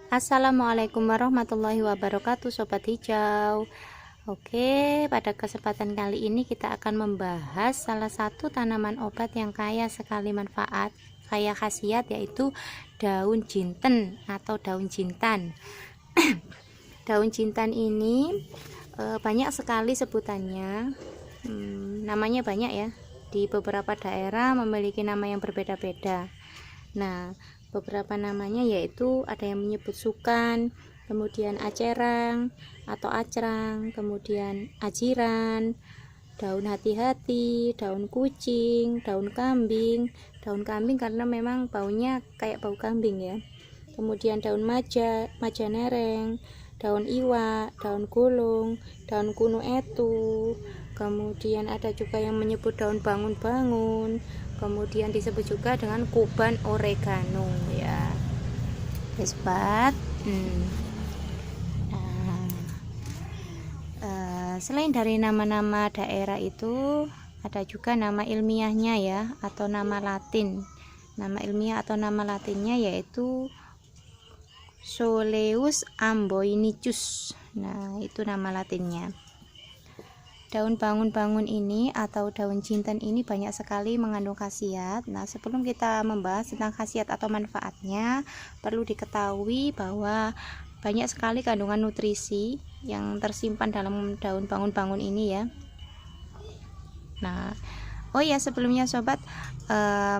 Assalamualaikum warahmatullahi wabarakatuh, Sobat Hijau. Oke, pada kesempatan kali ini kita akan membahas salah satu tanaman obat yang kaya sekali manfaat, kaya khasiat, yaitu daun jinten atau daun jintan. Daun jintan ini banyak sekali sebutannya, namanya banyak ya. Di beberapa daerah memiliki nama yang berbeda-beda. Nah, beberapa namanya yaitu ada yang menyebut sukan, kemudian acerang atau acrang, kemudian ajiran, daun hati-hati, daun kucing, daun kambing karena memang baunya kayak bau kambing ya. Kemudian daun maja nereng, daun iwa, daun gulung, daun kuno etu. Kemudian ada juga yang menyebut daun bangun-bangun. Kemudian disebut juga dengan kuban oregano ya, sobat. Selain dari nama-nama daerah itu, ada juga nama ilmiahnya ya, atau nama Latin. Nama ilmiah atau nama Latinnya yaitu Soleus amboinicus. Nah, itu nama Latinnya. Daun bangun-bangun ini atau daun jinten ini banyak sekali mengandung khasiat. Nah, sebelum kita membahas tentang khasiat atau manfaatnya, perlu diketahui bahwa banyak sekali kandungan nutrisi yang tersimpan dalam daun bangun-bangun ini ya. Nah, oh ya, sebelumnya sobat,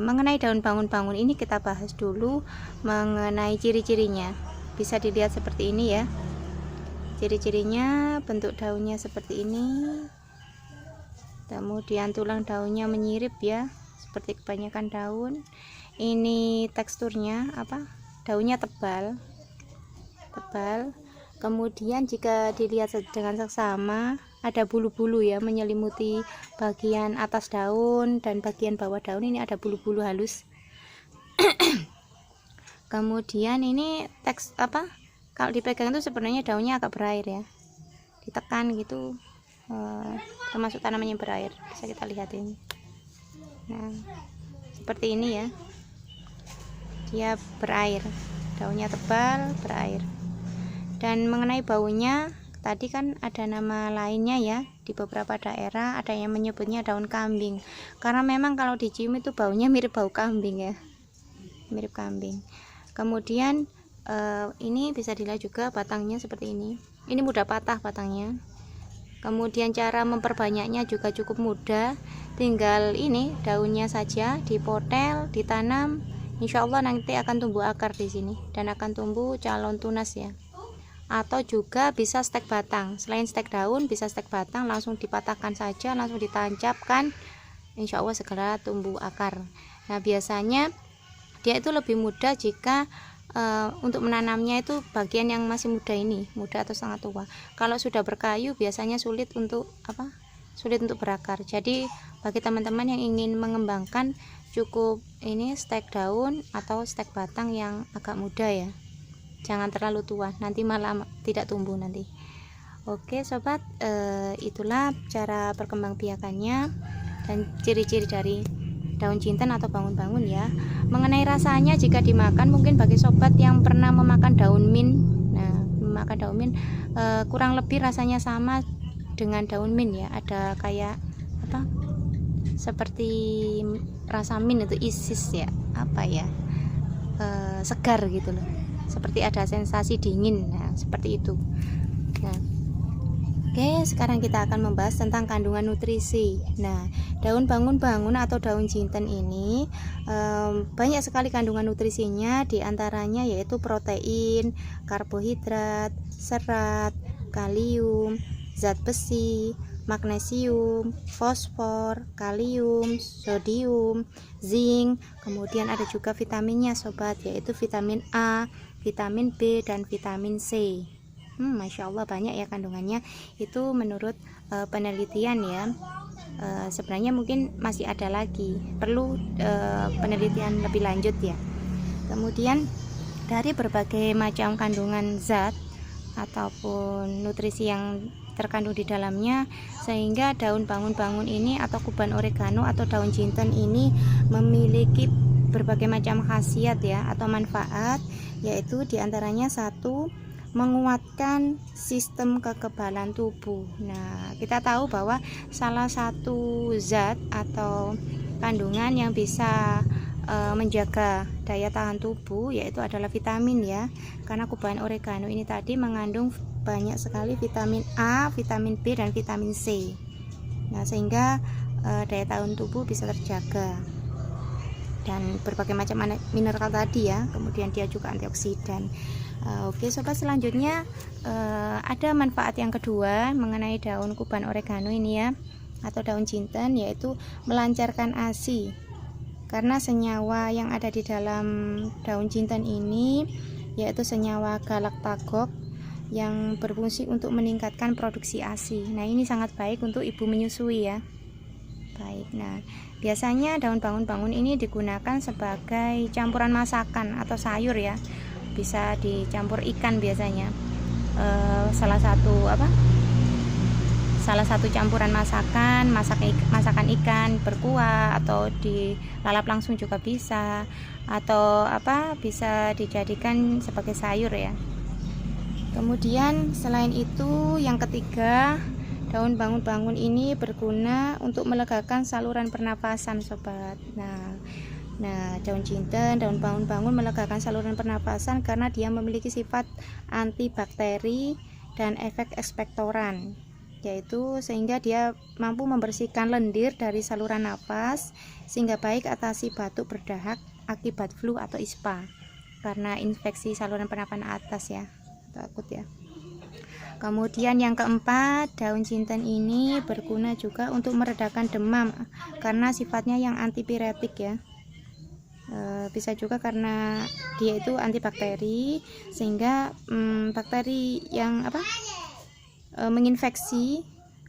mengenai daun bangun-bangun ini kita bahas dulu mengenai ciri-cirinya. Bisa dilihat seperti ini ya. Ciri-cirinya, bentuk daunnya seperti ini, kemudian tulang daunnya menyirip ya, seperti kebanyakan daun. Ini teksturnya daunnya tebal, kemudian jika dilihat dengan seksama ada bulu-bulu ya, menyelimuti bagian atas daun dan bagian bawah daun. Ini ada bulu-bulu halus. Kemudian ini kalau dipegang itu sebenarnya daunnya agak berair ya, ditekan gitu, termasuk tanaman yang berair, bisa kita lihat ini. Nah, seperti ini ya, dia berair, daunnya tebal, berair. Dan mengenai baunya, tadi kan ada nama lainnya ya, di beberapa daerah ada yang menyebutnya daun kambing, karena memang kalau dicium itu baunya mirip bau kambing ya, mirip kambing. Kemudian ini bisa dilihat juga batangnya seperti ini mudah patah batangnya. Kemudian cara memperbanyaknya juga cukup mudah, tinggal ini daunnya saja dipotel, ditanam, insya Allah nanti akan tumbuh akar di sini dan akan tumbuh calon tunas ya. Atau juga bisa stek batang, selain stek daun bisa stek batang, langsung dipatahkan saja, langsung ditancapkan, insya Allah segera tumbuh akar. Nah, biasanya dia itu lebih mudah jika untuk menanamnya itu bagian yang masih muda atau sangat tua. Kalau sudah berkayu biasanya sulit untuk berakar. Jadi bagi teman-teman yang ingin mengembangkan, cukup ini stek daun atau stek batang yang agak muda ya, jangan terlalu tua, nanti malah tidak tumbuh nanti. Oke sobat, itulah cara perkembangbiakannya dan ciri-ciri dari daun jinten atau bangun-bangun ya. Mengenai rasanya, jika dimakan, mungkin bagi sobat yang pernah memakan daun mint, kurang lebih rasanya sama dengan daun mint ya, ada kayak seperti rasa mint itu isis ya, segar gitu loh, seperti ada sensasi dingin, nah seperti itu. Nah, oke, sekarang kita akan membahas tentang kandungan nutrisi. Nah, daun bangun-bangun atau daun jinten ini banyak sekali kandungan nutrisinya, diantaranya yaitu protein, karbohidrat, serat, kalium, zat besi, magnesium, fosfor, kalium, sodium, zinc. Kemudian ada juga vitaminnya sobat, yaitu vitamin A, vitamin B, dan vitamin C. Masya Allah banyak ya kandungannya, itu menurut penelitian ya. Sebenarnya mungkin masih ada lagi, perlu penelitian lebih lanjut ya. Kemudian dari berbagai macam kandungan zat ataupun nutrisi yang terkandung di dalamnya, sehingga daun bangun-bangun ini atau kuban oregano atau daun jinten ini memiliki berbagai macam khasiat ya atau manfaat yaitu diantaranya satu, menguatkan sistem kekebalan tubuh. Nah, kita tahu bahwa salah satu zat atau kandungan yang bisa menjaga daya tahan tubuh yaitu adalah vitamin ya, karena kubahan oregano ini tadi mengandung banyak sekali vitamin A, vitamin B, dan vitamin C. Nah, sehingga daya tahan tubuh bisa terjaga, dan berbagai macam mineral tadi ya, kemudian dia juga antioksidan. Oke sobat, selanjutnya ada manfaat yang kedua mengenai daun kuban oregano ini ya, atau daun jinten, yaitu melancarkan ASI. Karena senyawa yang ada di dalam daun jinten ini yaitu senyawa galaktagok yang berfungsi untuk meningkatkan produksi ASI. Nah, ini sangat baik untuk ibu menyusui ya. Baik. Nah, biasanya daun bangun-bangun ini digunakan sebagai campuran masakan atau sayur ya. Bisa dicampur ikan biasanya. Salah satu campuran masakan ikan berkuah, atau dilalap langsung juga bisa, atau bisa dijadikan sebagai sayur ya. Kemudian selain itu, yang ketiga, daun bangun-bangun ini berguna untuk melegakan saluran pernapasan sobat. Nah, daun jinten, daun bangun-bangun melegakan saluran pernapasan karena dia memiliki sifat antibakteri dan efek ekspektoran, yaitu sehingga dia mampu membersihkan lendir dari saluran nafas sehingga baik atasi batuk berdahak akibat flu atau ISPA karena infeksi saluran pernapasan atas ya, takut ya. Kemudian yang keempat, daun jinten ini berguna juga untuk meredakan demam karena sifatnya yang antipiretik ya. Bisa juga karena dia itu antibakteri sehingga bakteri yang menginfeksi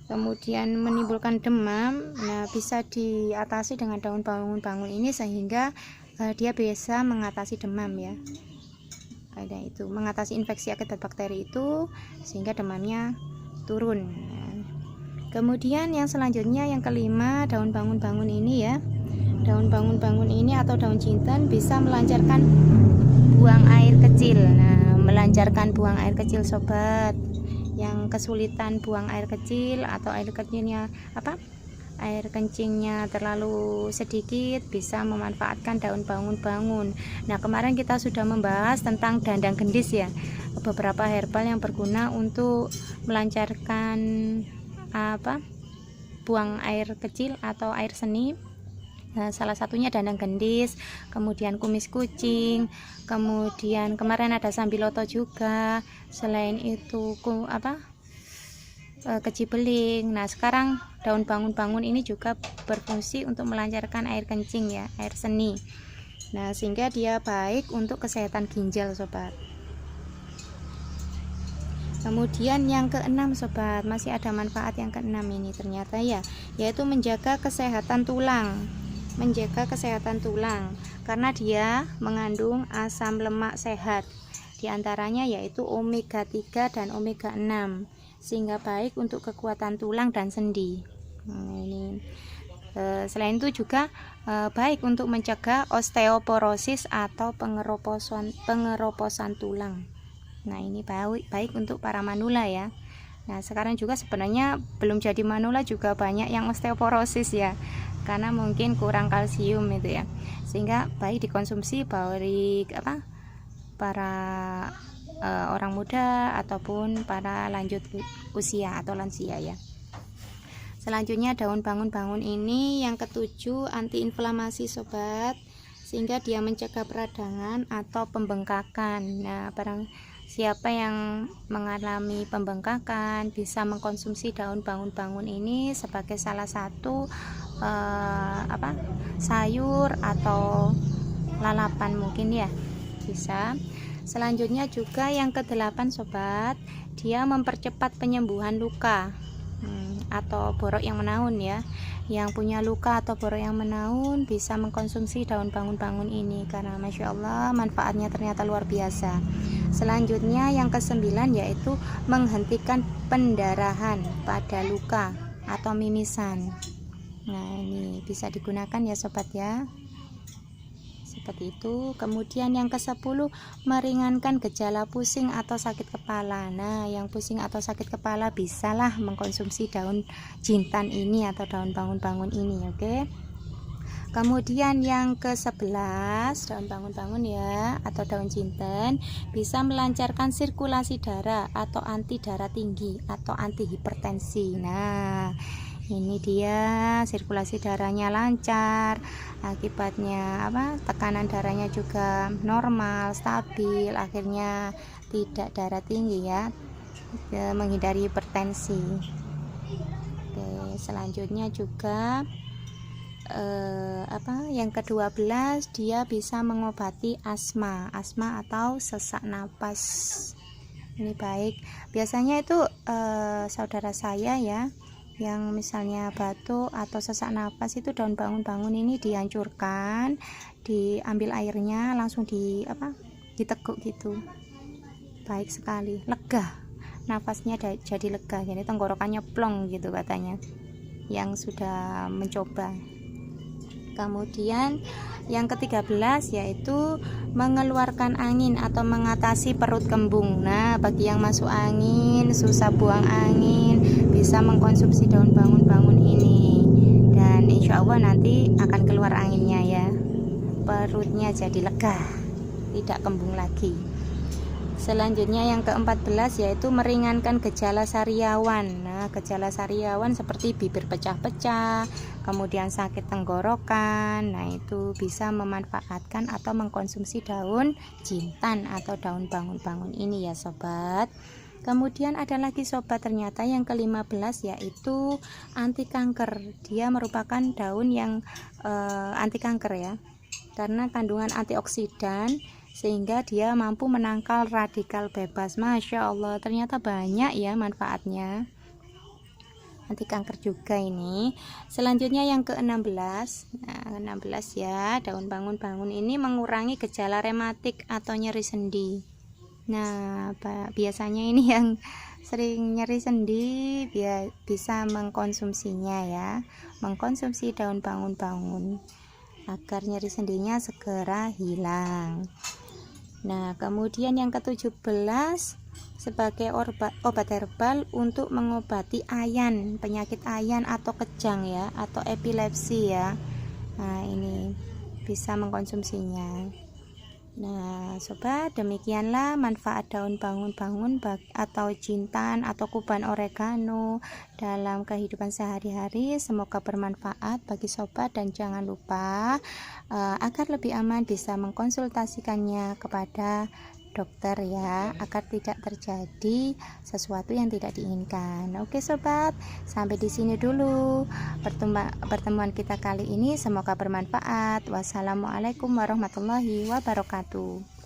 kemudian menimbulkan demam, nah bisa diatasi dengan daun bangun-bangun ini sehingga dia bisa mengatasi demam ya. Ada itu mengatasi infeksi akibat bakteri itu sehingga demamnya turun. Nah, kemudian yang selanjutnya yang kelima, daun bangun-bangun ini ya. Daun bangun-bangun ini atau daun jinten bisa melancarkan buang air kecil. Nah, melancarkan buang air kecil sobat. Yang kesulitan buang air kecil atau air kencingnya terlalu sedikit, bisa memanfaatkan daun bangun-bangun. Nah, kemarin kita sudah membahas tentang dandang gendis ya, beberapa herbal yang berguna untuk melancarkan buang air kecil atau air seni. Nah, salah satunya dandang gendis, kemudian kumis kucing, kemudian kemarin ada sambiloto juga. Selain itu keji beling. Nah, sekarang daun bangun-bangun ini juga berfungsi untuk melancarkan air kencing ya, air seni. Nah, sehingga dia baik untuk kesehatan ginjal sobat. Kemudian yang keenam sobat, masih ada manfaat yang keenam ini ternyata ya, yaitu menjaga kesehatan tulang. Karena dia mengandung asam lemak sehat, diantaranya yaitu omega 3 dan omega 6, sehingga baik untuk kekuatan tulang dan sendi. Selain itu juga baik untuk mencegah osteoporosis atau pengeroposan tulang. Nah, ini baik untuk para manula ya. Nah, sekarang juga sebenarnya belum jadi manula juga banyak yang osteoporosis ya, karena mungkin kurang kalsium itu ya, sehingga baik dikonsumsi bagi para orang muda ataupun para lanjut usia atau lansia ya. Selanjutnya daun bangun-bangun ini yang ketujuh, antiinflamasi sobat, sehingga dia mencegah peradangan atau pembengkakan. Nah, barang siapa yang mengalami pembengkakan bisa mengkonsumsi daun bangun-bangun ini sebagai salah satu sayur atau lalapan mungkin ya, bisa. Selanjutnya juga yang ke-8 sobat, dia mempercepat penyembuhan luka atau borok yang menaun ya. Yang punya luka atau borok yang menaun bisa mengkonsumsi daun bangun-bangun ini karena Masya Allah manfaatnya ternyata luar biasa. Selanjutnya yang ke-9 yaitu menghentikan pendarahan pada luka atau mimisan. Nah, ini bisa digunakan ya sobat ya, seperti itu. Kemudian yang ke-10, meringankan gejala pusing atau sakit kepala. Nah, yang pusing atau sakit kepala bisalah mengkonsumsi daun jintan ini atau daun bangun-bangun ini, oke. Kemudian yang ke-11, daun bangun-bangun ya atau daun jinten bisa melancarkan sirkulasi darah atau anti darah tinggi atau anti hipertensi. Nah, ini dia sirkulasi darahnya lancar, akibatnya apa? Tekanan darahnya juga normal, stabil, akhirnya tidak darah tinggi ya, menghindari hipertensi. Oke, selanjutnya juga yang ke-12, dia bisa mengobati asma atau sesak napas. Ini baik, biasanya itu saudara saya ya yang misalnya batuk atau sesak napas, itu daun bangun-bangun ini dihancurkan, diambil airnya, langsung diteguk gitu, baik sekali, lega, nafasnya jadi lega, jadi tenggorokannya plong gitu katanya yang sudah mencoba. Kemudian yang ke-13 yaitu mengeluarkan angin atau mengatasi perut kembung. Nah, bagi yang masuk angin, susah buang angin, bisa mengkonsumsi daun bangun-bangun ini, dan insya Allah nanti akan keluar anginnya ya, perutnya jadi lega, tidak kembung lagi. Selanjutnya yang ke-14 yaitu meringankan gejala sariawan. Nah, gejala sariawan seperti bibir pecah-pecah, kemudian sakit tenggorokan. Nah, itu bisa memanfaatkan atau mengkonsumsi daun jintan atau daun bangun-bangun ini ya sobat. Kemudian ada lagi sobat, ternyata yang ke-15 yaitu anti kanker. Dia merupakan daun yang anti kanker ya, karena kandungan antioksidan sehingga dia mampu menangkal radikal bebas. Masya Allah, ternyata banyak ya manfaatnya, anti kanker juga ini. Selanjutnya yang ke-16, nah 16 ya, daun bangun-bangun ini mengurangi gejala rematik atau nyeri sendi. Nah, biasanya ini yang sering nyeri sendi bisa mengkonsumsinya ya, mengkonsumsi daun bangun-bangun agar nyeri sendinya segera hilang. Nah, kemudian yang ke-17 sebagai obat herbal untuk mengobati ayan, penyakit ayan atau kejang ya, atau epilepsi ya. Nah, ini bisa mengkonsumsinya. Nah, sobat, demikianlah manfaat daun bangun-bangun atau jintan atau kuban oregano dalam kehidupan sehari-hari. Semoga bermanfaat bagi sobat, dan jangan lupa agar lebih aman bisa mengkonsultasikannya kepada dokter ya, agar tidak terjadi sesuatu yang tidak diinginkan. Oke sobat, sampai di sini dulu pertemuan kita kali ini, semoga bermanfaat. Wassalamualaikum warahmatullahi wabarakatuh.